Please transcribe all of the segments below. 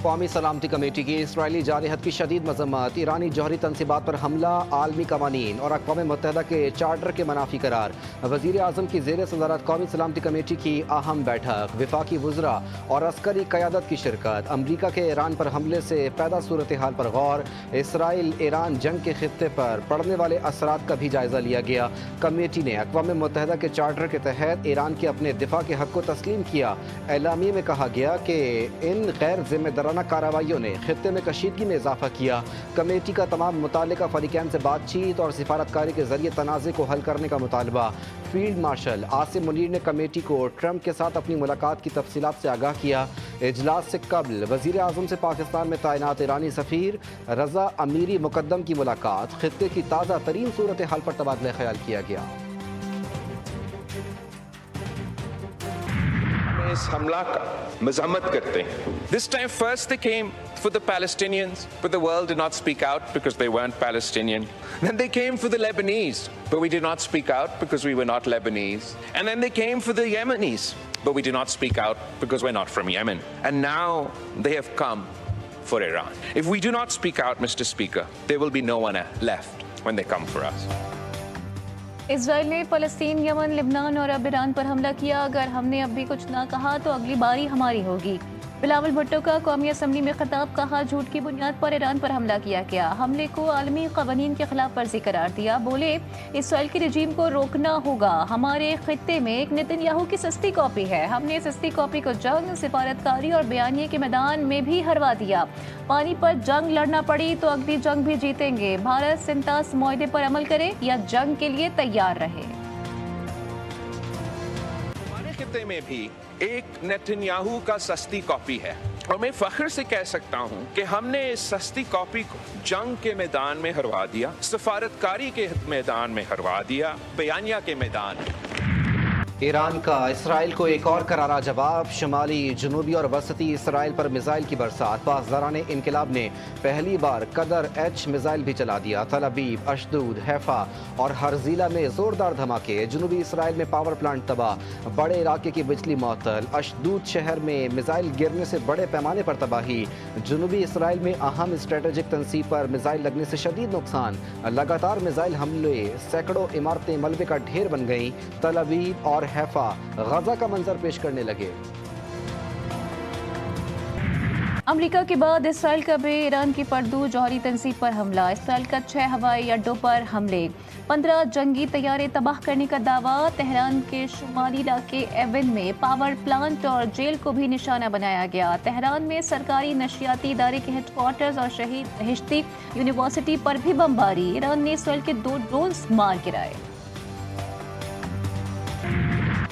قومی سلامتی کمیٹی کی اسرائیلی جارحیت کی شدید مذمت، ایرانی جوہری تنصیبات پر حملہ، عالمی قوانین اور اقوام متحدہ کے چارٹر کے منافی قرار۔ وزیر اعظم کی زیر صدارت قومی سلامتی کمیٹی کی اہم بیٹھک، وفاقی وزراء اور عسکری قیادت کی شرکت۔ امریکہ کے ایران پر حملے سے پیدا صورتحال پر غور، اسرائیل ایران جنگ کے خطے پر پڑنے والے اثرات کا بھی جائزہ لیا گیا۔ کمیٹی نے اقوام متحدہ کے چارٹر کے تحت ایران کے اپنے دفاع کے حق کو تسلیم کیا۔ اعلامیے میں کہا گیا کہ ان غیر ذمہ دارانہ کارروائیوں نے خطے میں کشیدگی میں اضافہ کیا۔ کمیٹی کا تمام متعلقہ فریقین سے بات چیت اور سفارتکاری کے ذریعے تنازع کو حل کرنے کا مطالبہ۔ فیلڈ مارشل عاصم منیر نے کمیٹی کو ٹرمپ کے ساتھ اپنی ملاقات کی تفصیلات سے آگاہ کیا۔ اجلاس سے قبل وزیر اعظم سے پاکستان میں تعینات ایرانی سفیر رضا امیری مقدم کی ملاقات، خطے کی تازہ ترین صورتحال پر تبادلہ خیال کیا گیا۔ اس حملہ کا مذمت کرتے ہیں۔ This time first they came for the Palestinians, but the world did not speak out because they weren't Palestinian. Then they came for the Lebanese, but we did not speak out because we were not Lebanese. And then they came for the Yemenis, but we did not speak out because we're not from Yemen. And now they have come for Iran. If we do not speak out, Mr. Speaker, there will be no one left when they come for us. اسرائیل نے فلسطین، یمن، لبنان اور اب ایران پر حملہ کیا۔ اگر ہم نے اب بھی کچھ نہ کہا تو اگلی باری ہماری ہوگی۔ بلاول بھٹو کا قومی اسمبلی میں خطاب، کہا جھوٹ کی بنیاد پر ایران پر حملہ کیا گیا، حملے کو عالمی قوانین کے خلاف ورزی قرار دیا۔ بولے اسرائیل کے رجیم کو روکنا ہوگا، ہمارے خطے میں ایک نتن یاہو کی سستی کاپی ہے، ہم نے سستی کاپی کو جنگ، سفارتکاری اور بیانیے کے میدان میں بھی ہروا دیا۔ پانی پر جنگ لڑنا پڑی تو اگلی جنگ بھی جیتیں گے۔ بھارت سنتاس معاہدے پر عمل کرے یا جنگ کے لیے تیار رہے۔ ہمارے خطے میں بھی ایک نیتن یاہو کا سستی کاپی ہے، اور میں فخر سے کہہ سکتا ہوں کہ ہم نے اس سستی کاپی کو جنگ کے میدان میں ہروا دیا، سفارتکاری کے میدان میں ہروا دیا، بیانیہ کے میدان میں۔ ایران کا اسرائیل کو ایک اور کرارا جواب، شمالی، جنوبی اور وسطی اسرائیل پر میزائل کی برسات۔ پاسداران انقلاب نے پہلی بار قدر ایچ میزائل بھی چلا دیا۔ تل ابیب، اشدود، حیفا اور ہرزیلا میں زوردار دھماکے، جنوبی اسرائیل میں پاور پلانٹ تباہ، بڑے علاقے کی بجلی معطل، اشدود شہر میں میزائل گرنے سے بڑے پیمانے پر تباہی، جنوبی اسرائیل میں اہم اسٹریٹجک تنصیب پر میزائل لگنے سے شدید نقصان، لگاتار میزائل حملے، سینکڑوں عمارتیں ملبے کا ڈھیر بن گئیں، تل ابیب اور حیفا غزہ کا منظر پیش کرنے لگے۔ امریکہ کے بعد اسرائیل کا بھی ایران کی پردو جوہری تنصیب پر حملہ، اسرائیل کا 6 ہوائی اڈوں پر حملے، 15 جنگی طیارے تباہ کرنے کا دعویٰ۔ تہران کے شمالی علاقے ایون میں پاور پلانٹ اور جیل کو بھی نشانہ بنایا گیا۔ تہران میں سرکاری نشریاتی ادارے کے ہیڈ کوارٹرز اور شہید بہشتی یونیورسٹی پر بھی بمباری، ایران نے اسرائیل کے 2 ڈرونز مار گرائے۔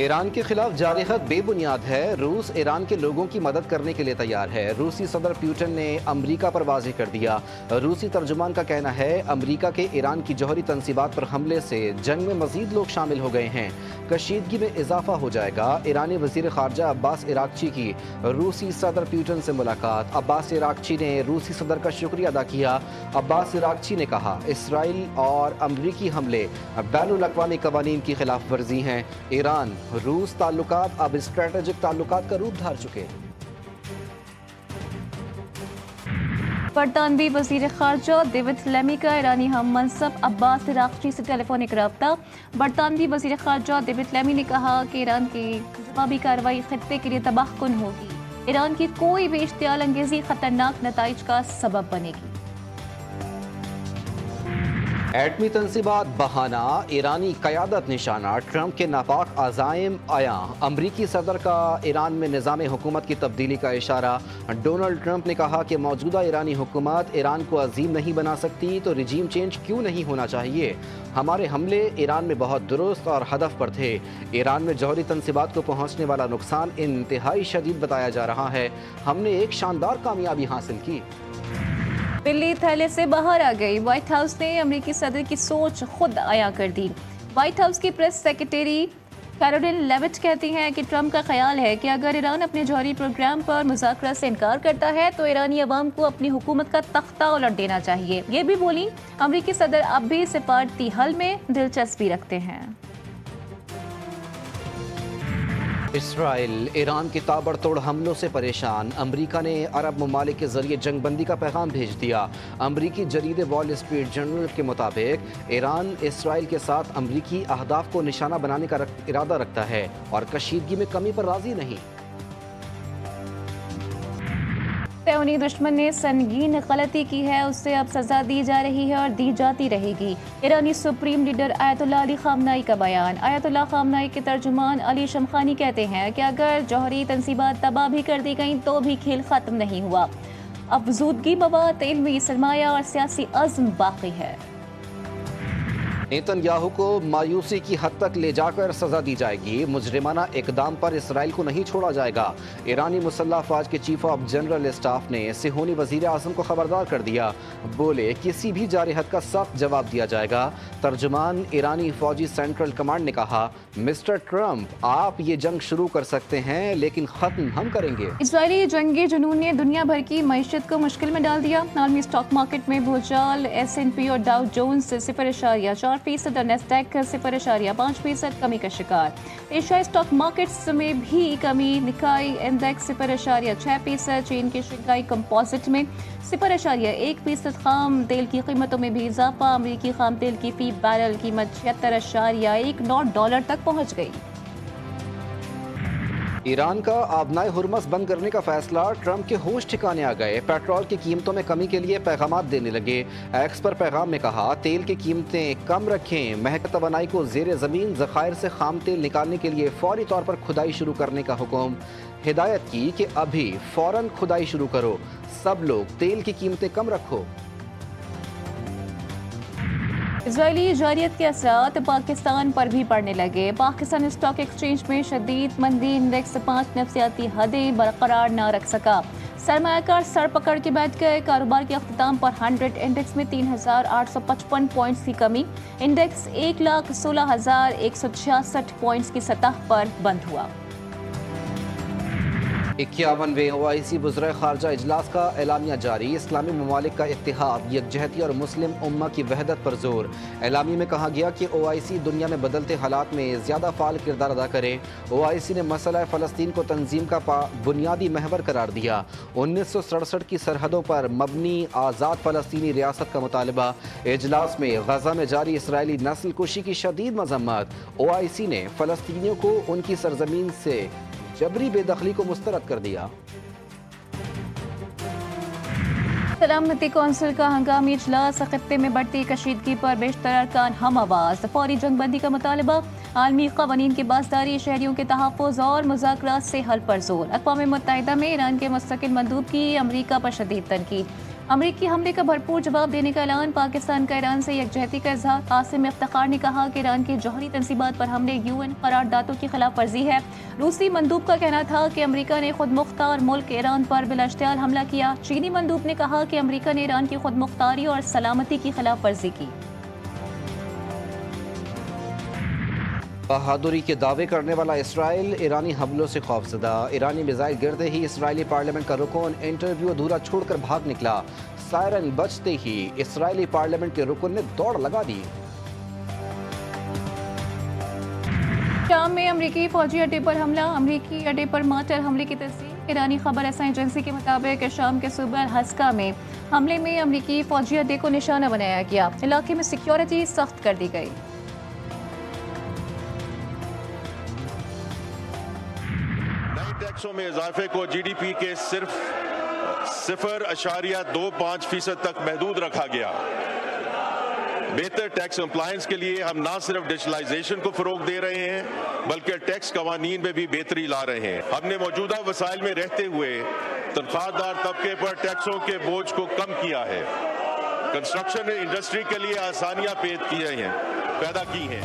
ایران کے خلاف جارحیت بے بنیاد ہے، روس ایران کے لوگوں کی مدد کرنے کے لیے تیار ہے، روسی صدر پیوٹن نے امریکہ پر واضح کر دیا۔ روسی ترجمان کا کہنا ہے امریکہ کے ایران کی جوہری تنصیبات پر حملے سے جنگ میں مزید لوگ شامل ہو گئے ہیں، کشیدگی میں اضافہ ہو جائے گا۔ ایرانی وزیر خارجہ عباس عراقچی کی روسی صدر پیوٹن سے ملاقات، عباس عراقچی نے روسی صدر کا شکریہ ادا کیا۔ عباس عراقچی نے کہا اسرائیل اور امریکی حملے بین الاقوامی قوانین کی خلاف ورزی ہیں، ایران روس تعلقات اب اسٹریٹجک تعلقات کا روپ دھار چکے ہیں۔ برطانوی وزیر خارجہ ڈیوڈ لیمی کا ایرانی ہم منصب عباس عراقچی سے ٹیلی فونک رابطہ۔ برطانوی وزیر خارجہ ڈیوڈ لیمی نے کہا کہ ایران کی جوابی کارروائی خطے کے لیے تباہ کن ہوگی، ایران کی کوئی بھی اشتعال انگیزی خطرناک نتائج کا سبب بنے گی۔ ایٹمی تنصیبات بہانہ، ایرانی قیادت نشانہ، ٹرمپ کے ناپاک عزائم عیاں، امریکی صدر کا ایران میں نظام حکومت کی تبدیلی کا اشارہ۔ ڈونلڈ ٹرمپ نے کہا کہ موجودہ ایرانی حکومت ایران کو عظیم نہیں بنا سکتی تو رجیم چینج کیوں نہیں ہونا چاہیے، ہمارے حملے ایران میں بہت درست اور ہدف پر تھے، ایران میں جوہری تنصیبات کو پہنچنے والا نقصان انتہائی شدید بتایا جا رہا ہے، ہم نے ایک شاندار کامیابی حاصل کی۔ بلی تھیلے سے باہر آ گئی، وائٹ ہاؤس نے امریکی صدر کی سوچ خود عیاں کر دی۔ وائٹ ہاؤس کی پریس سیکرٹری کیرولین لیوٹ کہتی ہیں کہ ٹرمپ کا خیال ہے کہ اگر ایران اپنے جوہری پروگرام پر مذاکرات سے انکار کرتا ہے تو ایرانی عوام کو اپنی حکومت کا تختہ الٹ دینا چاہیے۔ یہ بھی بولی امریکی صدر اب بھی سفارتی حل میں دلچسپی رکھتے ہیں۔ اسرائیل ایران کی تابڑتوڑ حملوں سے پریشان، امریکہ نے عرب ممالک کے ذریعے جنگ بندی کا پیغام بھیج دیا۔ امریکی جریدے وال اسٹریٹ جرنل کے مطابق ایران اسرائیل کے ساتھ امریکی اہداف کو نشانہ بنانے کا ارادہ رکھتا ہے اور کشیدگی میں کمی پر راضی نہیں۔ صہیونی دشمن نے سنگین غلطی کی ہے، اس سے اب سزا دی جا رہی ہے اور دی جاتی رہے گی۔ ایرانی سپریم لیڈر آیت اللہ علی خامنائی کا بیان۔ آیت اللہ خامنائی کے ترجمان علی شمخانی کہتے ہیں کہ اگر جوہری تنصیبات تباہ بھی کر دی گئیں تو بھی کھیل ختم نہیں ہوا، افزودگی مواد، علمی سرمایہ اور سیاسی عزم باقی ہے۔ نیتن یاہو کو مایوسی کی حد تک لے جا کر سزا دی جائے گی، مجرمانہ اقدام پر اسرائیل کو نہیں چھوڑا جائے گا۔ ایرانی مسلح افواج کے چیف آف جنرل اسٹاف نے صہیونی وزیر اعظم کو خبردار کر دیا، بولے کسی بھی جارحیت کا سخت جواب دیا جائے گا۔ ترجمان ایرانی فوجی سینٹرل کمانڈ نے کہا، مسٹر ٹرمپ آپ یہ جنگ شروع کر سکتے ہیں لیکن ختم ہم کریں گے۔ اسرائیلی جنگی جنون نے دنیا بھر کی معیشت کو مشکل میں ڈال دیا۔ عالمی اسٹاک مارکیٹ میں بھوچال، S&P اور ڈاؤ جونز 0.4% اور نیسڈیک 0.5% کمی کا شکار۔ ایشیائی اسٹاک مارکیٹس میں بھی کمی، نکائی انڈیکس 0.6%، چین کے شنگھائی کمپوزٹ میں 0.1%۔ خام تیل کی قیمتوں میں بھی اضافہ، امریکی خام تیل کی فی بیرل قیمت $76.19 تک پہنچ گئی۔ ایران کا آبنائے ہرمز بند کرنے کا فیصلہ، ٹرمپ کے ہوش ٹھکانے آ گئے، پیٹرول کی قیمتوں میں کمی کے لیے پیغامات دینے لگے۔ ایکس پر پیغام میں کہا، تیل کی قیمتیں کم رکھیں، مہنگی توانائی کو زیر زمین ذخائر سے خام تیل نکالنے کے لیے فوری طور پر کھدائی شروع کرنے کا حکم۔ ہدایت کی کہ ابھی فوراً کھدائی شروع کرو، سب لوگ تیل کی قیمتیں کم رکھو۔ اسرائیلی جارحیت کے اثرات پاکستان پر بھی پڑنے لگے۔ پاکستان اسٹاک ایکسچینج میں شدید مندی، انڈیکس 5 نفسیاتی حدیں برقرار نہ رکھ سکا۔ سرمایہ کار سر پکڑ کے بیٹھ گئے۔ کاروبار کے اختتام پر 100 انڈیکس میں 3855 پوائنٹس کی کمی، انڈیکس 1,16,166 پوائنٹس کی سطح پر بند ہوا۔ 51ویں OIC وزرائے خارجہ اجلاس کا اعلامیہ جاری، اسلامی ممالک کا اتحاد، یکجہتی اور مسلم امہ کی وحدت پر زور۔ اعلامیہ میں کہا گیا کہ OIC دنیا میں بدلتے حالات میں زیادہ فعال کردار ادا کرے۔ OIC نے مسئلہ فلسطین کو تنظیم کا بنیادی محور قرار دیا۔ 1967 کی سرحدوں پر مبنی آزاد فلسطینی ریاست کا مطالبہ۔ اجلاس میں غزہ میں جاری اسرائیلی نسل کشی کی شدید مذمت۔ OIC نے فلسطینیوں کو ان کی سرزمین سے جبری بے دخلی کو مسترد کر دیا۔ سلامتی کونسل کا ہنگامی اجلاس، خطے میں بڑھتی کشیدگی پر بیشتر ارکان ہم آواز، فوری جنگ بندی کا مطالبہ، عالمی قوانین کی پاسداری، شہریوں کے تحفظ اور مذاکرات سے حل پر زور۔ اقوام متحدہ میں ایران کے مستقل مندوب کی امریکہ پر شدید تنقید، امریکی حملے کا بھرپور جواب دینے کا اعلان، پاکستان کا ایران سے یکجہتی کا اظہار۔ قاسم افتخار نے کہا کہ ایران کے جوہری تنصیبات پر حملے UN قراردادوں کی خلاف ورزی ہے۔ روسی مندوب کا کہنا تھا کہ امریکہ نے خود مختار ملک ایران پر بلا اشتعال حملہ کیا۔ چینی مندوب نے کہا کہ امریکہ نے ایران کی خود مختاری اور سلامتی کی خلاف ورزی کی۔ بہادری کے دعوے کرنے والا اسرائیل ایرانی حملوں سے خوفزدہ، ایرانی میزائل گرتے ہی اسرائیلی پارلیمنٹ کا رکن انٹرویو ادھورا چھوڑ کر بھاگ نکلا۔ سائرن بجتے ہی اسرائیلی پارلیمنٹ کے رکن نے دوڑ لگا دی۔ شام میں امریکی فوجی اڈے پر حملہ، امریکی اڈے پر مارٹر حملے کی تصدیق۔ ایرانی خبر رساں ایجنسی کے مطابق شام کے صوبہ حسکہ میں حملے میں امریکی فوجی اڈے کو نشانہ بنایا گیا، علاقے میں سیکیورٹی سخت کر دی گئی۔ ٹیکسوں میں اضافے کو GDP کے صرف 0.25% تک محدود رکھا گیا۔ بہتر ٹیکس کمپلائنس کے لیے ہم نہ صرف ڈیجیٹلائزیشن کو فروغ دے رہے ہیں بلکہ ٹیکس قوانین میں بھی بہتری لا رہے ہیں۔ ہم نے موجودہ وسائل میں رہتے ہوئے تنخواہ دار طبقے پر ٹیکسوں کے بوجھ کو کم کیا ہے۔ کنسٹرکشن انڈسٹری کے لیے آسانیاں پیدا کی ہیں۔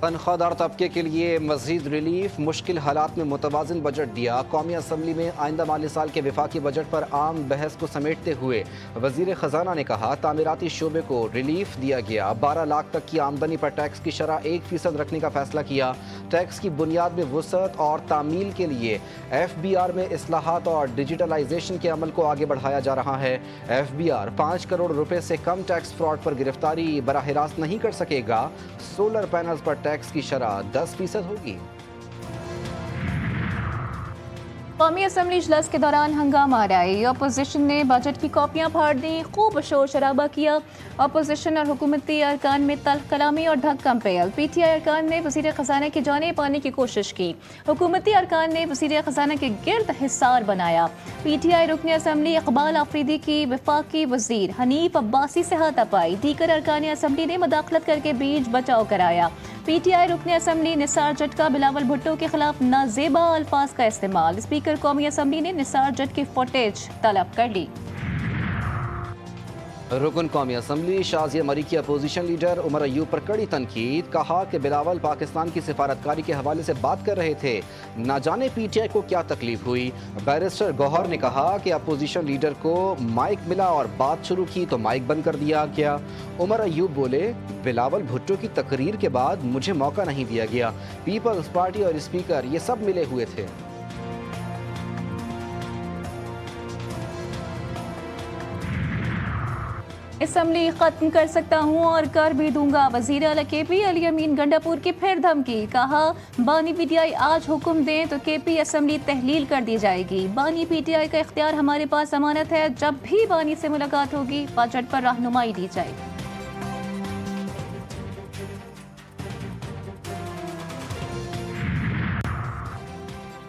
تنخواہ دار طبقے کے لیے مزید ریلیف، مشکل حالات میں متوازن بجٹ دیا۔ قومی اسمبلی میں آئندہ مالی سال کے وفاقی بجٹ پر عام بحث کو سمیٹتے ہوئے وزیر خزانہ نے کہا، تعمیراتی شعبے کو ریلیف دیا گیا۔ 12 لاکھ تک کی آمدنی پر ٹیکس کی شرح 1% رکھنے کا فیصلہ کیا۔ ٹیکس کی بنیاد میں وسعت اور تعمیل کے لیے FBR میں اصلاحات اور ڈیجیٹلائزیشن کے عمل کو آگے بڑھایا جا رہا ہے۔ FBR 5 کروڑ روپے سے کم ٹیکس فراڈ پر گرفتاری براہ راست نہیں کر سکے گا۔ سولر پینلز پر ٹیکس کی شرح 10% ہوگی۔ قومی اسمبلی اجلاس کے دوران ہنگامہ آرائی، اپوزیشن نے بجٹ کی کاپیاں پھاڑ دیں، خوب شور شرابہ کیا، اپوزیشن اور حکومتی ارکان میں تلخ کلامی اور دھکم پیل، پی ٹی آئی ارکان نے وزیر خزانہ کی جانیں پانے کی کوشش کی، حکومتی ارکان نے وزیر خزانہ کے گرد حصار بنایا، پی ٹی آئی رکن اسمبلی اقبال آفریدی کی وفاقی وزیر حنیف عباسی سے ہاتھ پائی، دیگر ارکان اسمبلی نے مداخلت کر کے بیچ بچاؤ کرایا، پی ٹی آئی رکن اسمبلی نثار جٹ کا بلاول بھٹو کے خلاف نازیبا الفاظ کا استعمال، اسپیکر قومی اسمبلی نے نثار جٹ کی فوٹیج طلب کر لی۔ رکن قومی اسمبلی شازیہ مری کی اپوزیشن لیڈر عمر ایوب پر کڑی تنقید، کہا کہ بلاول پاکستان کی سفارتکاری کے حوالے سے بات کر رہے تھے، نہ جانے پی ٹی آئی کو کیا تکلیف ہوئی۔ بیرسٹر گوہر نے کہا کہ اپوزیشن لیڈر کو مائک ملا اور بات شروع کی تو مائک بند کر دیا گیا۔ عمر ایوب بولے، بلاول بھٹو کی تقریر کے بعد مجھے موقع نہیں دیا گیا، پیپلز پارٹی اور اسپیکر یہ سب ملے ہوئے تھے۔ اسمبلی ختم کر سکتا ہوں اور کر بھی دوں گا، وزیر اعلیٰ کے پی علی امین گنڈا پور کی پھر دھمکی، کہا بانی پی ٹی آئی آج حکم دیں تو کے پی اسمبلی تحلیل کر دی جائے گی، بانی پی ٹی آئی کا اختیار ہمارے پاس امانت ہے، جب بھی بانی سے ملاقات ہوگی بجٹ پر رہنمائی دی جائے گی۔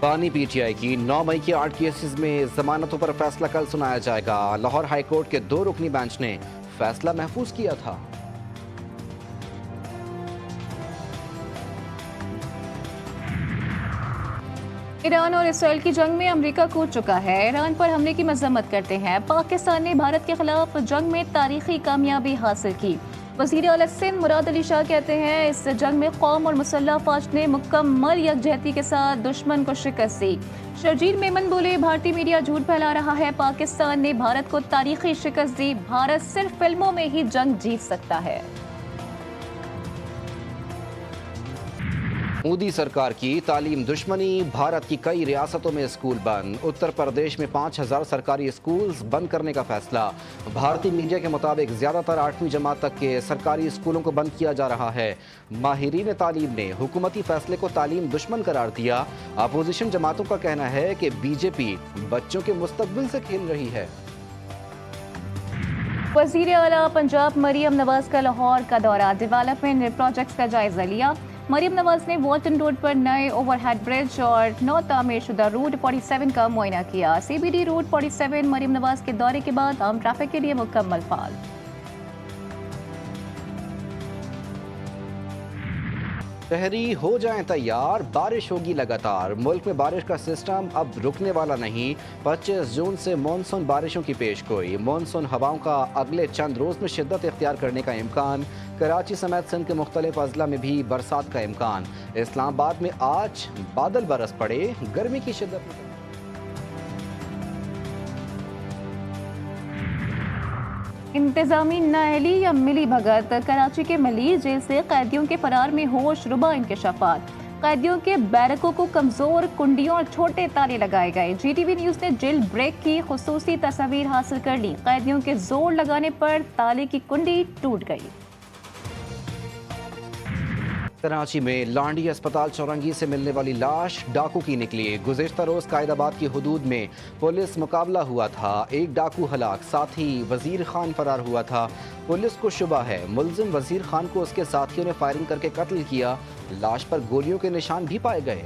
بانی پی ٹی آئی کی 9 مئی کی 8 کیسز میں ضمانتوں پر فیصلہ کل سنایا جائے گا، لاہور ہائی کورٹ کے 2 رکنی بینچ نے فیصلہ محفوظ کیا تھا۔ ایران اور اسرائیل کی جنگ میں امریکہ کود چکا ہے، ایران پر حملے کی مذمت کرتے ہیں، پاکستان نے بھارت کے خلاف جنگ میں تاریخی کامیابی حاصل کی، وزیر اعلیٰ سندھ مراد علی شاہ کہتے ہیں اس جنگ میں قوم اور مسلح افواج نے مکمل یکجہتی کے ساتھ دشمن کو شکست دی۔ شرجیل میمن بولے، بھارتی میڈیا جھوٹ پھیلا رہا ہے، پاکستان نے بھارت کو تاریخی شکست دی، بھارت صرف فلموں میں ہی جنگ جیت سکتا ہے۔ مودی سرکار کی تعلیم دشمنی، بھارت کی کئی ریاستوں میں اسکول بند، اتر پردیش میں 5000 سرکاری اسکولز بند کرنے کا فیصلہ، بھارتی میڈیا کے مطابق زیادہ تر 8ویں جماعت تک کے سرکاری اسکولوں کو بند کیا جا رہا ہے، ماہرین تعلیم نے حکومتی فیصلے کو تعلیم دشمن قرار دیا، اپوزیشن جماعتوں کا کہنا ہے کہ بی جے پی بچوں کے مستقبل سے کھیل رہی ہے۔ وزیر اعلیٰ پنجاب مریم نواز کا لاہور کا دورہ، ڈیولپمنٹ پروجیکٹس کا جائزہ لیا، مریم نواز نے والٹن روڈ پر نئے اوور ہیڈ برج اور نو تعمیر شدہ روٹ 47 کا معائنہ کیا، C B D route 47 Maryam Nawaz کے دورے کے بعد عام ٹریفک کے لیے مکمل فعال۔ شہری ہو جائیں تیار، بارش ہوگی لگاتار، ملک میں بارش کا سسٹم اب رکنے والا نہیں، 25 جون سے مانسون بارشوں کی پیش گوئی، مانسون ہواؤں کا اگلے چند روز میں شدت اختیار کرنے کا امکان، کراچی سمیت سندھ کے مختلف اضلاع میں بھی برسات کا امکان، اسلام آباد میں آج بادل برس پڑے، گرمی کی شدت میں انتظامی نااہلی یا ملی بھگت، کراچی کے ملی جیل سے قیدیوں کے فرار میں ہوش ربا انکشافات، قیدیوں کے بیرکوں کو کمزور کنڈیوں اور چھوٹے تالے لگائے گئے، جی ٹی وی نیوز نے جیل بریک کی خصوصی تصاویر حاصل کر لی، قیدیوں کے زور لگانے پر تالے کی کنڈی ٹوٹ گئی۔ کراچی میں لانڈی اسپتال چورنگی سے ملنے والی لاش ڈاکو کی نکلی، گزشتہ روز قائد آباد کی حدود میں پولیس مقابلہ ہوا تھا، ایک ڈاکو ہلاک، ساتھ ہی وزیر خان فرار ہوا تھا، پولیس کو شبہ ہے ملزم وزیر خان کو اس کے ساتھیوں نے فائرنگ کر کے قتل کیا، لاش پر گولیوں کے نشان بھی پائے گئے۔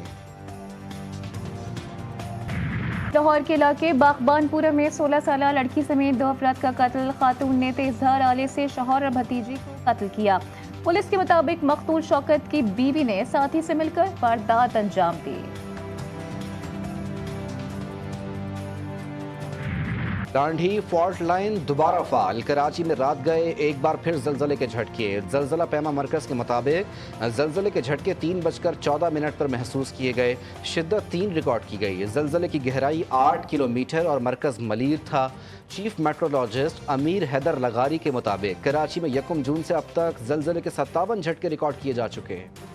لاہور کے علاقے باغبان پورہ میں 16 سالہ لڑکی سمیت 2 افراد کا قتل، خاتون نے تیز دھار آلے سے شوہر اور بھتیجی کو قتل کیا، پولیس کے مطابق مقتول شوکت کی بیوی نے ساتھی سے مل کر واردات انجام دی۔ ڈانڈھی فالٹ لائن دوبارہ فعال، کراچی میں رات گئے ایک بار پھر زلزلے کے جھٹکے، زلزلہ پیما مرکز کے مطابق زلزلے کے جھٹکے 3:14 پر محسوس کیے گئے، شدت 3 ریکارڈ کی گئی، زلزلے کی گہرائی 8 کلومیٹر اور مرکز ملیر تھا، چیف میٹرولوجسٹ امیر حیدر لغاری کے مطابق کراچی میں 1 جون سے اب تک زلزلے کے 57 جھٹکے ریکارڈ کیے جا چکے ہیں۔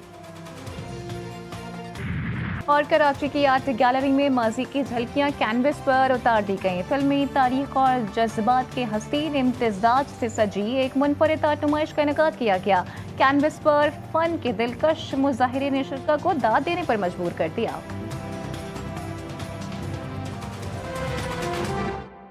اور کراچی کی آرٹ گیلری میں ماضی کی جھلکیاں کینوس پر اتار دی گئیں، فلمی تاریخ اور جذبات کے حسین امتزاج سے سجی ایک منفرد آرٹ نمائش کا انعقاد کیا گیا، کینوس پر فن کے دلکش مظاہرے نے شرکا کو داد دینے پر مجبور کر دیا۔